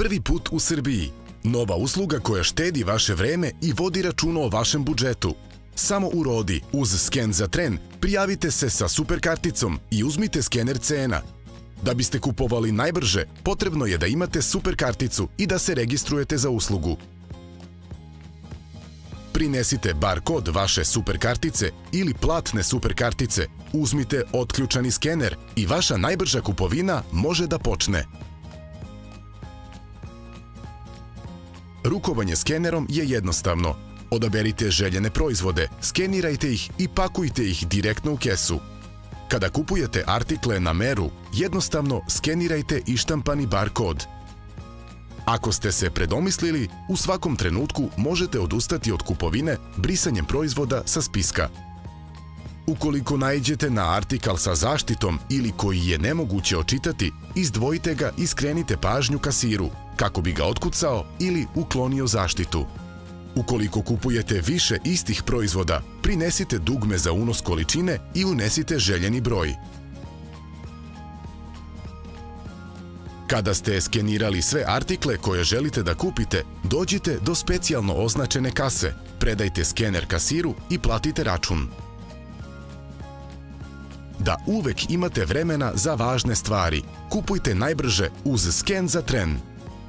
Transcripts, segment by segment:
Prvi put u Srbiji. Nova usluga koja štedi vaše vreme i vodi računa o vašem budžetu. Samo u Rodi, uz sken za tren, prijavite se sa super karticom i uzmite skener cena. Da biste kupovali najbrže, potrebno je da imate super karticu i da se registrujete za uslugu. Prinesite bar kod vaše super kartice ili platne super kartice, uzmite otključani skener i vaša najbrža kupovina može da počne. Rukovanje skenerom je jednostavno. Odaberite željene proizvode, skenirajte ih i pakujte ih direktno u kesu. Kada kupujete artikle na meru, jednostavno skenirajte ištampani bar kod. Ako ste se predomislili, u svakom trenutku možete odustati od kupovine brisanjem proizvoda sa spiska. Ukoliko naiđete na artikal sa zaštitom ili koji je nemoguće očitati, izdvojite ga i skrenite pažnju kasiru, kako bi ga otkucao ili uklonio zaštitu. Ukoliko kupujete više istih proizvoda, prinesite dugme za unos količine i unesite željeni broj. Kada ste skenirali sve artikle koje želite da kupite, dođite do specijalno označene kase, predajte skener kasiru i platite račun. Da uvek imate vremena za važne stvari, kupujte najbrže uz sken za tren.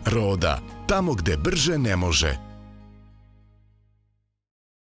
Roda, tamo gde brže ne može.